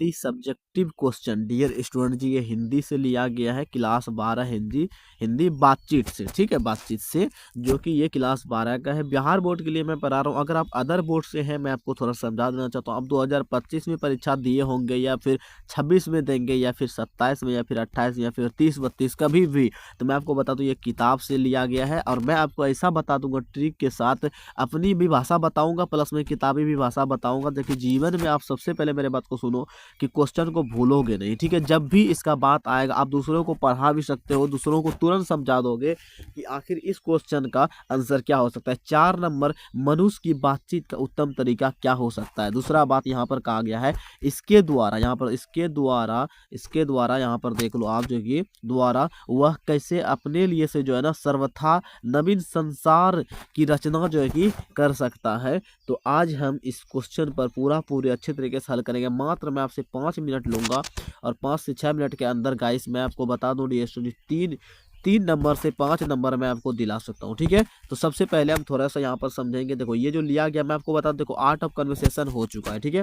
Subjective question dear student जी, ये हिंदी से लिया गया है, क्लास 12 हिंदी हिंदी बातचीत से, ठीक है, बातचीत से, जो कि ये क्लास 12 का है। बिहार बोर्ड के लिए मैं पढ़ा रहा हूँ। अगर आप अदर बोर्ड से हैं, मैं आपको थोड़ा समझा देना चाहता हूँ। आप 2025 में परीक्षा दिए होंगे, या फिर 26 में देंगे, या फिर 27 में, या फिर 28 में, या फिर 30-32 कभी भी, तो मैं आपको बता दूँ ये किताब से लिया गया है। और मैं आपको ऐसा बता दूंगा ट्रिक के साथ, अपनी भी भाषा बताऊंगा प्लस में किताबी भी भाषा बताऊंगा। देखिए जीवन में आप सबसे पहले मेरे बात को सुनो कि क्वेश्चन को भूलोगे नहीं, ठीक है। जब भी इसका बात आएगा, आप दूसरों को पढ़ा भी सकते हो, दूसरों को तुरंत समझा दोगे कि आखिर इस क्वेश्चन का आंसर क्या हो सकता है। 4 नंबर, मनुष्य की बातचीत का उत्तम तरीका क्या हो सकता है। दूसरा बात यहाँ पर कहा गया है, इसके द्वारा, यहाँ पर इसके द्वारा यहाँ पर देख लो आप, जो कि द्वारा वह कैसे अपने लिए से जो है ना सर्वथा नवीन संसार की रचना जो है कि कर सकता है। तो आज हम इस क्वेश्चन पर पूरे अच्छे तरीके से हल करेंगे। मात्र मैं आपसे 5 मिनट लूंगा, और 5 से 6 मिनट के अंदर गाइस मैं आपको बता दूं डी स्टूडेंट, तीन नंबर से 5 नंबर मैं आपको दिला सकता हूँ, ठीक है। तो सबसे पहले हम थोड़ा सा यहाँ पर समझेंगे। देखो ये जो लिया गया, मैं आपको बता दूं, देखो आर्ट ऑफ कन्वर्सेशन हो चुका है, ठीक है।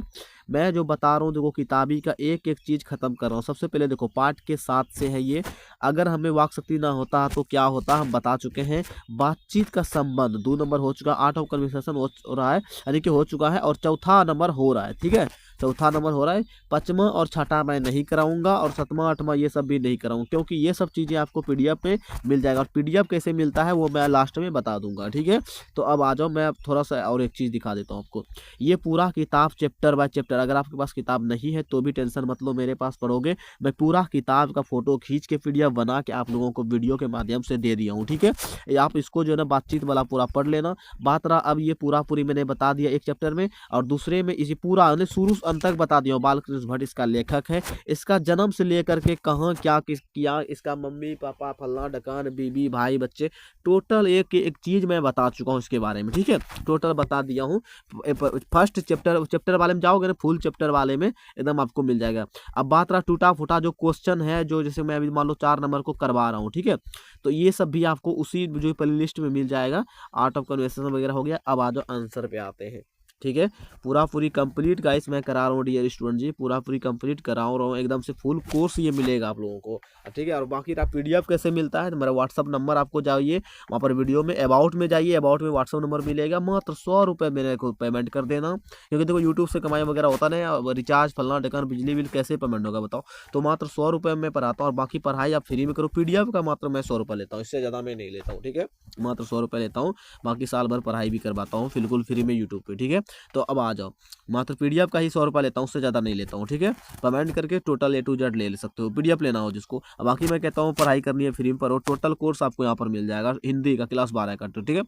मैं जो बता रहा हूँ, देखो किताबी का एक एक चीज खत्म कर रहा हूँ। सबसे पहले देखो पाठ के 7 से है ये। अगर हमें वाक शक्ति ना होता तो क्या होता, हम बता चुके हैं। बातचीत का संबंध 2 नंबर हो चुका, आर्ट ऑफ कन्वर्सेशन हो रहा है, यानी कि हो चुका है, और चौथा नंबर हो रहा है, ठीक है। चौथा नंबर हो रहा है। 5वां और 6वां मैं नहीं कराऊंगा, और 7वां 8वां ये सब भी नहीं कराऊंगा, क्योंकि ये सब चीज़ें आपको पीडीएफ में मिल जाएगा। और पीडीएफ कैसे मिलता है वो मैं लास्ट में बता दूंगा, ठीक है। तो अब आ जाओ, मैं अब थोड़ा सा और एक चीज़ दिखा देता हूँ आपको। ये पूरा किताब चैप्टर बाय चैप्टर, अगर आपके पास किताब नहीं है तो भी टेंशन मत लो, मेरे पास पढ़ोगे। मैं पूरा किताब का फोटो खींच के पीडीएफ बना के आप लोगों को वीडियो के माध्यम से दे दिया हूँ, ठीक है। आप इसको जो है ना बातचीत वाला पूरा पढ़ लेना। बात रहा, अब ये पूरी मैंने बता दिया एक चैप्टर में, और दूसरे में इसी पूरा शुरू से अंत तक बता दिया हूँ। बालकृष्ण भट्ट इसका लेखक है। इसका जन्म से लेकर के कहाँ क्या किस किया, इसका मम्मी पापा फलना ढकान बीबी भाई बच्चे, टोटल एक चीज मैं बता चुका हूँ इसके बारे में, ठीक है। टोटल बता दिया हूँ। फर्स्ट चैप्टर वाले में जाओगे ना, फुल चैप्टर वाले में एकदम आपको मिल जाएगा। अब बात रहा टूटा फूटा जो क्वेश्चन है, जो जैसे मैं अभी मान लो 4 नंबर को करवा रहा हूँ, ठीक है। तो ये सब भी आपको उसी जो प्ले लिस्ट में मिल जाएगा। आर्ट ऑफ कन्वर्सेशन वगैरह हो गया। अब आ जाओ आंसर पे आते हैं, ठीक है। पूरी कंप्लीट गाइस मैं करा रहा हूँ डियर स्टूडेंट जी, पूरी कंप्लीट करा रहा हूँ एकदम से। फुल कोर्स ये मिलेगा आप लोगों को, ठीक है। और बाकी आप पीडीएफ कैसे मिलता है, तो मेरा व्हाट्सअप नंबर आपको जाइए, वहाँ पर वीडियो में अबाउट में जाइए, अबाउट में व्हाट्सअप नंबर मिलेगा। मात्र 100 रुपये मेरे को पेमेंट कर देना, क्योंकि देखो यूट्यूब से कमाई वगैरह होता नहीं, रिचार्ज फलना ढकन बिजली बिल कैसे पेमेंट होगा बताओ। तो मात्र 100 रुपये में पढ़ाता हूँ, और बाकी पढ़ाई आप फ्री में करो। पीडीएफ का मात्र मैं 100 रुपये लेता हूँ, इससे ज़्यादा मैं नहीं लेता हूँ, ठीक है। मात्र 100 रुपये लेता हूँ, बाकी साल भर पढ़ाई भी करवाता हूँ बिल्कुल फ्री में यूट्यूब पर, ठीक है। तो अब आ जाओ, मात्र पीडीएफ का ही 100 रुपये लेता हूँ, उससे ज़्यादा नहीं लेता हूँ, ठीक है। पेमेंट करके टोटल A to Z ले सकते हो, पीडीएफ लेना हो जिसको। अब बाकी मैं कहता हूँ पढ़ाई करनी है फ्री में पर, टोटल कोर्स आपको यहाँ पर मिल जाएगा हिंदी का क्लास 12 का, ठीक है।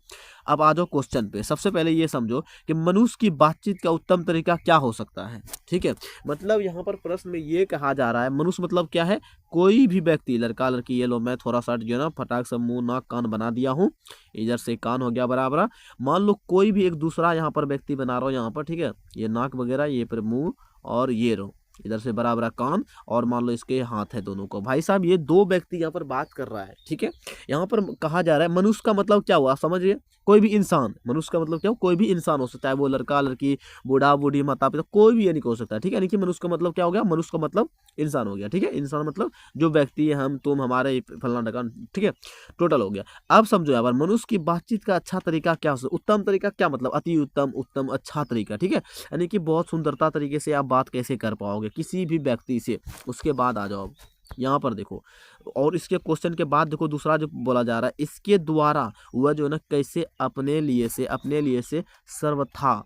अब आ जाओ क्वेश्चन पे। सबसे पहले ये समझो कि मनुष्य की बातचीत का उत्तम तरीका क्या हो सकता है, ठीक है। मतलब यहाँ पर प्रश्न में ये कहा जा रहा है, मनुष्य मतलब क्या है, कोई भी व्यक्ति, लड़का लड़की। ये लो मैं थोड़ा सा जो है ना फटाक से मुंह नाक कान बना दिया हूँ, इधर से कान हो गया बराबर। मान लो कोई भी एक दूसरा यहाँ पर व्यक्ति बना रहा हो यहाँ पर, ठीक है। ये नाक वगैरह, ये पर मुंह, और ये रो इधर से बराबर कान, और मान लो इसके हाथ है दोनों को। भाई साहब ये 2 व्यक्ति यहाँ पर बात कर रहा है, ठीक है। यहाँ पर कहा जा रहा है मनुष्य का मतलब क्या हुआ, समझिए, कोई भी इंसान। मनुष्य का मतलब क्या हो, कोई भी इंसान हो सकता है, वो लड़का लड़की बूढ़ा बूढ़ी माता पिता कोई भी ये नहीं हो सकता, ठीक है। यानी कि मनुष्य का मतलब क्या हो गया, मनुष्य का मतलब इंसान हो गया, ठीक है। इंसान मतलब जो व्यक्ति है, हम तुम हमारे फलना ढकान, ठीक है, टोटल हो गया। अब समझो यहाँ पर मनुष्य की बातचीत का अच्छा तरीका क्या हो सकता है। उत्तम तरीका क्या मतलब, अति उत्तम, उत्तम अच्छा तरीका, ठीक है। यानी कि बहुत सुंदरता तरीके से आप बात कैसे कर पाओगे किसी भी व्यक्ति से। उसके बाद आ जाओ यहाँ पर देखो, और इसके क्वेश्चन के बाद देखो दूसरा जो बोला जा रहा है, इसके द्वारा वह जो है ना कैसे अपने लिए से सर्वथा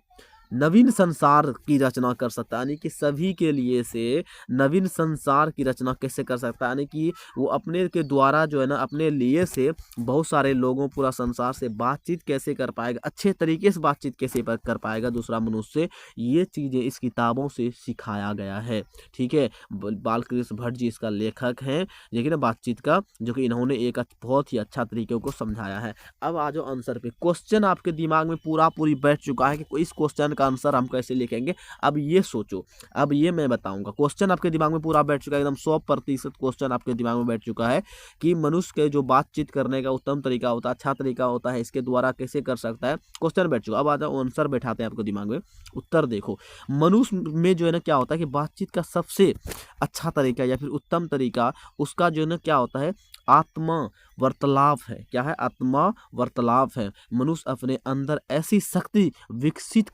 नवीन संसार की रचना कर सकता है। यानी कि सभी के लिए से नवीन संसार की रचना कैसे कर सकता है, यानी कि वो अपने के द्वारा जो है ना अपने लिए से बहुत सारे लोगों, पूरा संसार से बातचीत कैसे कर पाएगा, अच्छे तरीके से बातचीत कैसे कर पाएगा दूसरा मनुष्य से। ये चीज़ें इस किताबों से सिखाया गया है, ठीक है। बालकृष्ण भट्ट जी इसका लेखक हैं, लेकिन बातचीत का, जो कि इन्होंने एक बहुत ही अच्छा तरीके को समझाया है। अब आ जाओ आंसर पे। क्वेश्चन आपके दिमाग में पूरी बैठ चुका है कि इस क्वेश्चन का आंसर हम कैसे लिखेंगे, अब ये सोचो, अब ये मैं बताऊंगा। क्वेश्चन आपके दिमाग में पूरा बैठ चुका है, एकदम 100% क्वेश्चन आपके दिमाग में बैठ चुका है कि मनुष्य के जो बातचीत करने का उत्तम तरीका होता है, अच्छा तरीका होता है, इसके द्वारा कैसे कर सकता है, क्वेश्चन बैठ चुका। अब आ जाओ आंसर बैठाते हैं आपके दिमाग में। उत्तर देखो, मनुष्य में जो है ना क्या होता है कि बातचीत का सबसे अच्छा तरीका या फिर उत्तम तरीका उसका जो है ना क्या होता है, आत्मा वार्तालाप है। क्या है? आत्मा वार्तालाप है। मनुष्य अपने अंदर ऐसी शक्ति विकसित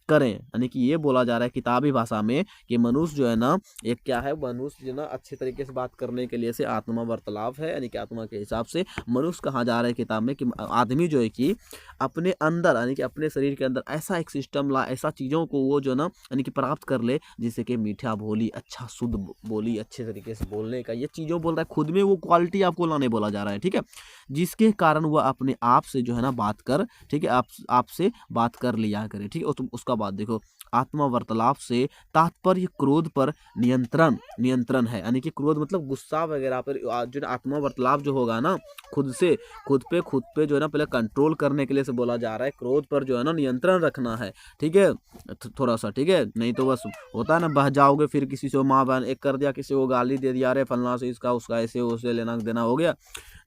करें, यानी कि ये बोला जा रहा है किताबी भाषा में कि मनुष्य जो है ना, एक क्या है, मनुष्य जो है ना अच्छे तरीके से बात करने के लिए से आत्मा वार्तालाप है, यानी कि आत्मा के हिसाब से मनुष्य कहा जा रहा है किताब में कि आदमी जो है कि अपने अंदर यानी कि अपने शरीर के अंदर ऐसा एक सिस्टम ला, ऐसा चीज़ों को वो जो ना यानी कि प्राप्त कर ले, जिससे कि मीठा बोली, अच्छा शुद्ध बोली, अच्छे तरीके से बोलने का ये चीज़ों बोल रहा है, खुद में वो क्वालिटी आपको लाने बोला जा रहा है, ठीक है, जिसके कारण वह अपने आप से जो है ना बात कर, ठीक है, आपसे बात कर लिया करे, ठीक है। तुम उसका बात देखो, आत्मा वार्तालाप से तात्पर्य क्रोध पर नियंत्रण है, यानी कि क्रोध मतलब गुस्सा वगैरह पर जो है आत्मा वार्तालाप जो होगा ना, खुद पे जो है ना पहले कंट्रोल करने के लिए से बोला जा रहा है, क्रोध पर जो है ना नियंत्रण रखना है, ठीक है, थोड़ा सा, ठीक है, नहीं तो बस होता है ना, बह जाओगे, फिर किसी से माँ बहन एक कर दिया, किसी को गाली दे दिया, अरे फलना से इसका उसका ऐसे उसे लेना देना हो गया,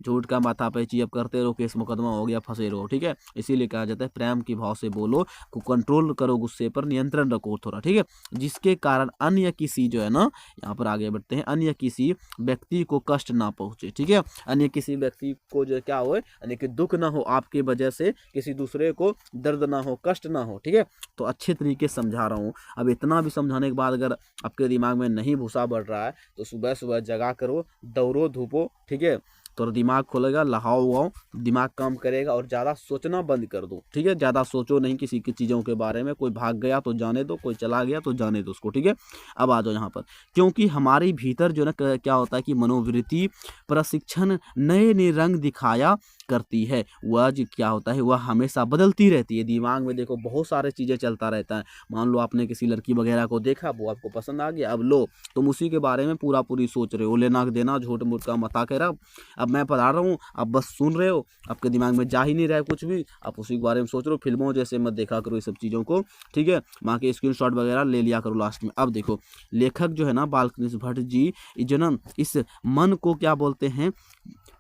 झूठ का माथा पैची अब करते रहो, केस मुकदमा हो गया, फंसे रहो, ठीक है। इसीलिए कहा जाता है प्रेम की भाव से बोलो, को कंट्रोल करो, गुस्से पर नियंत्रण रखो थोड़ा, ठीक है, जिसके कारण अन्य किसी जो है ना, यहाँ पर आगे बढ़ते हैं, अन्य किसी व्यक्ति को कष्ट ना पहुंचे, ठीक है, अन्य किसी व्यक्ति को जो क्या हो, यानी कि दुख ना हो, आपकी वजह से किसी दूसरे को दर्द ना हो, कष्ट ना हो, ठीक है। तो अच्छे तरीके से समझा रहा हूँ। अब इतना भी समझाने के बाद अगर आपके दिमाग में नहीं भूसा बढ़ रहा है तो सुबह सुबह जगा करो, दौड़ो धूपो, ठीक है, तो दिमाग खोलेगा, लहाओ उहाओ, दिमाग काम करेगा, और ज़्यादा सोचना बंद कर दो, ठीक है, ज़्यादा सोचो नहीं किसी की चीज़ों के बारे में, कोई भाग गया तो जाने दो, कोई चला गया तो जाने दो उसको, ठीक है। अब आ जाओ यहाँ पर, क्योंकि हमारे भीतर जो ना क्या होता है कि मनोवृत्ति प्रशिक्षण नए नए रंग दिखाया करती है, वह जो क्या होता है वह हमेशा बदलती रहती है। दिमाग में देखो बहुत सारे चीज़ें चलता रहता है, मान लो आपने किसी लड़की वगैरह को देखा, वो आपको पसंद आ गया, अब लो तुम उसी के बारे में पूरी सोच रहे हो, लेना देना, झूठ मूठ का मता कह रहा, अब मैं पढ़ा रहा हूँ, आप बस सुन रहे हो, आपके दिमाग में जा ही नहीं रहा है कुछ भी, आप उसी के बारे में सोच रहे हो। फिल्मों जैसे मत देखा करो ये सब चीज़ों को, ठीक है, वहाँ के स्क्रीनशॉट वगैरह ले लिया करो लास्ट में। अब देखो लेखक जो है ना बालकृष्ण भट्ट जी जन्म इस मन को क्या बोलते हैं,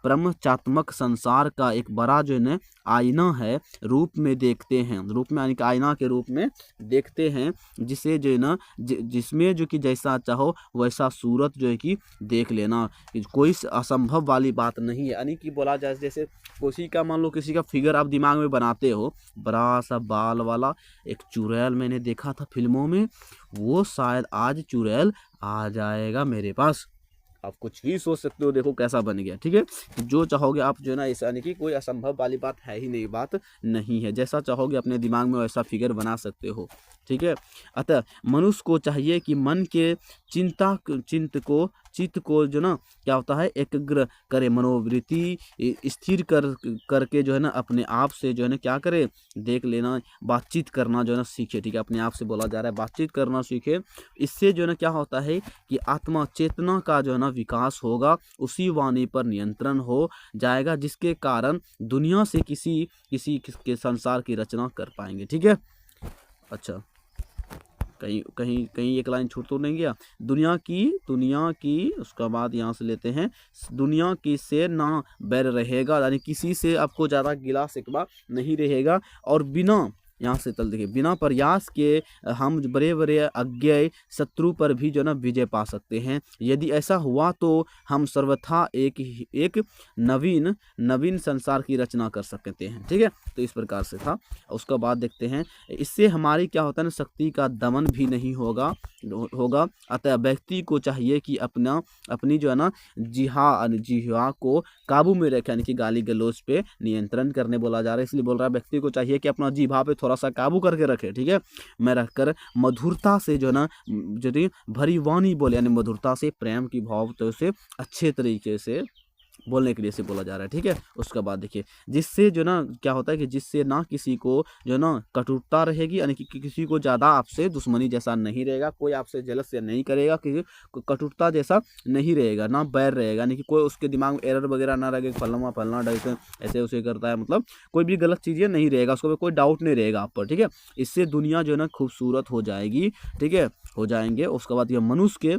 प्रपंचात्मक संसार का एक बड़ा जो है ना आईना है, रूप में देखते हैं, रूप में यानी कि आईना के रूप में देखते हैं, जिसे जो है ना जिसमें जो कि जैसा चाहो वैसा सूरत जो है कि देख लेना, कोई असंभव वाली बात नहीं है। यानी कि बोला जाए जैसे किसी का मान लो किसी का फिगर आप दिमाग में बनाते हो, बड़ा सा बाल वाला एक चुड़ैल मैंने देखा था फिल्मों में, वो शायद आज चुड़ैल आ जाएगा मेरे पास, आप कुछ भी सोच सकते हो, देखो कैसा बन गया, ठीक है। जो चाहोगे आप जो है ना, ऐसा यानी कि कोई असंभव वाली बात है ही नहीं, बात नहीं है, जैसा चाहोगे अपने दिमाग में वैसा फिगर बना सकते हो, ठीक है। अतः मनुष्य को चाहिए कि मन के चित्त को जो ना क्या होता है एकाग्र करे, मनोवृत्ति स्थिर करके जो है ना अपने आप से जो है ना क्या करे, देख लेना, बातचीत करना जो है ना सीखे, ठीक है, अपने आप से बोला जा रहा है बातचीत करना सीखे। इससे जो है ना क्या होता है कि आत्मा चेतना का जो है ना विकास होगा, उसी वाणी पर नियंत्रण हो जाएगा, जिसके कारण दुनिया से किसी के संसार की रचना कर पाएंगे, ठीक है। अच्छा कहीं एक लाइन छूट तो नहीं गया, दुनिया की उसका बाद यहाँ से लेते हैं, दुनिया की से ना बैर रहेगा, यानी किसी से आपको ज़्यादा गिला शिकवा नहीं रहेगा, और बिना यहाँ से चल देखिए, बिना प्रयास के हम बड़े बड़े अज्ञेय शत्रु पर भी जो ना विजय पा सकते हैं। यदि ऐसा हुआ तो हम सर्वथा एक नवीन संसार की रचना कर सकते हैं, ठीक है। तो इस प्रकार से था। उसका बाद देखते हैं, इससे हमारी क्या होता है ना शक्ति का दमन भी नहीं होगा। अतः व्यक्ति को चाहिए कि अपनी जो है ना जिह्वा को काबू में रखे, यानी कि गाली गलौज पे नियंत्रण करने बोला जा रहा है, इसलिए बोल रहा है व्यक्ति को चाहिए कि अपना जिह्वा पे थोड़ा सा काबू करके रखे, ठीक है, मैं रखकर मधुरता से जो है ना यदि भरी वाणी बोले, यानी मधुरता से प्रेम की भाव तो से अच्छे तरीके से बोलने के लिए से बोला जा रहा है, ठीक है। उसके बाद देखिए, जिससे जो ना क्या होता है कि जिससे ना किसी को जो ना कटुता रहेगी, यानी कि किसी को ज़्यादा आपसे दुश्मनी जैसा नहीं रहेगा, कोई आपसे जेलस या नहीं करेगा, किसी को कटुता जैसा नहीं रहेगा, ना बैर रहेगा, यानी कि कोई उसके दिमाग में एरर वगैरह ना रहे, फलना फलना ढंग ऐसे उसे करता है, मतलब कोई भी गलत चीज़ें नहीं रहेगा, उसको कोई डाउट नहीं रहेगा आप पर, ठीक है। इससे दुनिया जो है ना खूबसूरत हो जाएगी, ठीक है, हो जाएंगे। उसके बाद ये मनुष्य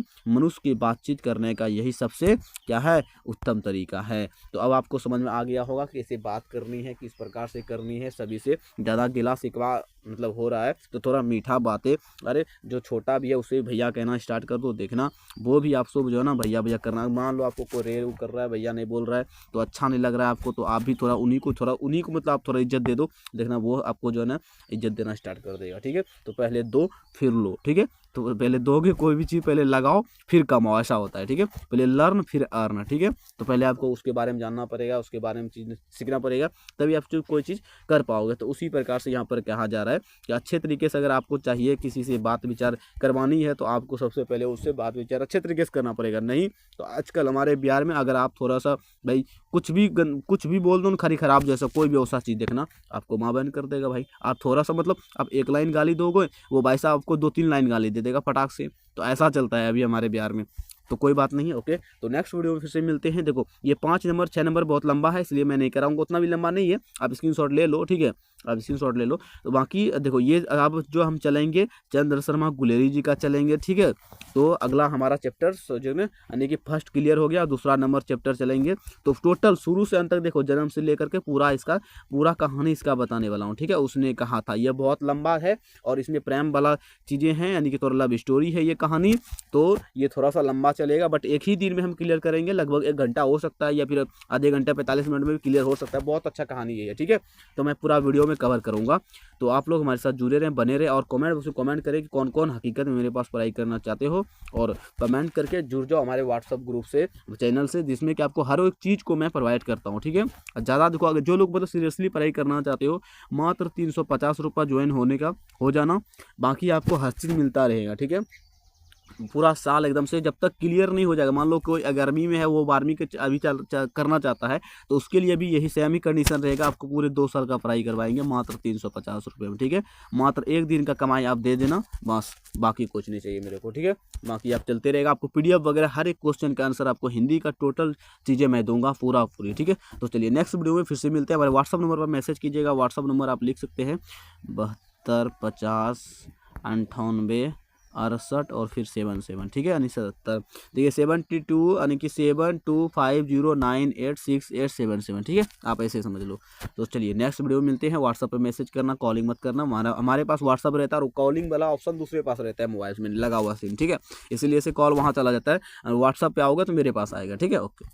की बातचीत करने का यही सबसे क्या है, उत्तम तरीका है। तो अब आपको समझ में आ गया होगा कि कैसे बात करनी है, किस प्रकार से करनी है। सभी से ज़्यादा गिला शिकवा मतलब हो रहा है तो थोड़ा मीठा बातें, अरे जो छोटा भी है उसे भैया कहना स्टार्ट कर दो, देखना वो भी आपको जो है ना भैया भैया करना। मान लो आपको कोई रे कर रहा है, भैया नहीं बोल रहा है तो अच्छा नहीं लग रहा है आपको, तो आप भी थोड़ा उन्हीं को मतलब आप थोड़ा इज्जत दे दो, देखना वो आपको जो है ना इज्जत देना स्टार्ट कर देगा, ठीक है। तो पहले दो फिर लो, ठीक है। तो पहले दोगे कोई भी चीज़, पहले लगाओ फिर कमाओ, ऐसा होता है, ठीक है। पहले लर्न फिर अर्न, ठीक है। तो पहले आपको उसके बारे में जानना पड़ेगा, उसके बारे में चीज़ सीखना पड़ेगा, तभी आप कोई चीज़ कर पाओगे। तो उसी प्रकार से यहाँ पर कहा जा रहा है कि अच्छे तरीके से अगर आपको चाहिए किसी से बात विचार करवानी है तो आपको सबसे पहले उससे बात विचार अच्छे तरीके से करना पड़ेगा। नहीं तो आजकल हमारे बिहार में अगर आप थोड़ा सा भाई कुछ भी बोल दो खरी खराब जैसा कोई भी ऐसा चीज़ देखना आपको माँ बहन कर देगा भाई। आप थोड़ा सा मतलब आप एक लाइन गाली दोगे, वो भाई साहब आपको 2-3 लाइन गाली दे देगा फटाक से। तो ऐसा चलता है अभी हमारे बिहार में। तो कोई बात नहीं है, ओके। तो नेक्स्ट वीडियो में फिर से मिलते हैं। देखो ये 5 नंबर 6 नंबर बहुत लंबा है, इसलिए मैं नहीं कराऊंगा, उतना भी लंबा नहीं है, आप स्क्रीनशॉट ले लो, ठीक है, आप स्क्रीनशॉट ले लो। तो बाकी देखो ये अब जो हम चलेंगे चंद्र शर्मा गुलेरी जी का चलेंगे, ठीक है। तो अगला हमारा चैप्टर जो है यानी कि फर्स्ट क्लियर हो गया, दूसरा नंबर चैप्टर चलेंगे। तो टोटल शुरू से अंत तक देखो जन्म से लेकर के पूरा कहानी इसका बताने वाला हूँ, ठीक है। उसने कहा था ये बहुत लंबा है और इसमें प्रेम वाला चीज़ें हैं, यानी कि थोड़ा लव स्टोरी है ये कहानी, तो ये थोड़ा सा लंबा चलेगा, बट एक ही दिन में हम क्लियर करेंगे। लगभग 1 घंटा हो सकता है या फिर आधे घंटे 45 मिनट में भी क्लियर हो सकता है। बहुत अच्छा कहानी है, ठीक है। तो मैं पूरा वीडियो में कवर करूँगा, तो आप लोग हमारे साथ जुड़े रहें, बने रहें और कमेंट बॉक्स में कमेंट करें कि कौन कौन हकीकत में मेरे पास पढ़ाई करना चाहते हो, और कमेंट करके जुड़ जाओ हमारे व्हाट्सअप ग्रुप से, चैनल से, जिसमें कि आपको हर एक चीज़ को मैं प्रोवाइड करता हूँ, ठीक है। ज़्यादा देखो अगर जो लोग मतलब सीरियसली पढ़ाई करना चाहते हो, मात्र 350 रुपये ज्वाइन होने का हो जाना, बाकी आपको हर चीज़ मिलता रहेगा, ठीक है। पूरा साल एकदम से जब तक क्लियर नहीं हो जाएगा, मान लो कोई 11वीं में है वो 12वीं के अभी करना चाहता है, तो उसके लिए भी यही सेम ही कंडीशन रहेगा, आपको पूरे 2 साल का पढ़ाई करवाएंगे मात्र 350 रुपये में, ठीक है। मात्र एक दिन का कमाई आप दे देना बस, बाकी कुछ नहीं चाहिए मेरे को, ठीक है। बाकी आप चलते रहेगा, आपको PDF वगैरह हर एक क्वेश्चन का आंसर आपको हिंदी का टोटल चीज़ें मैं दूंगा पूरी, ठीक है। तो चलिए नेक्स्ट वीडियो में फिर से मिलते हैं। हमारे व्हाट्सअप नंबर पर मैसेज कीजिएगा, व्हाट्सअप नंबर आप लिख सकते हैं 72 50 98 68 और फिर 77, ठीक है, यानी 77, देखिए 72 यानी कि 7250986877, ठीक है, आप ऐसे समझ लो। तो चलिए नेक्स्ट वीडियो में मिलते हैं। व्हाट्सअप पे मैसेज करना, कॉलिंग मत करना, हमारे पास व्हाट्सअप रहता है और कॉलिंग वाला ऑप्शन दूसरे पास रहता है मोबाइल में लगा हुआ सिम, ठीक है, इसीलिए से कॉल वहाँ चला जाता है, और व्हाट्सअप पे आओगे तो मेरे पास आएगा, ठीक है, ओके।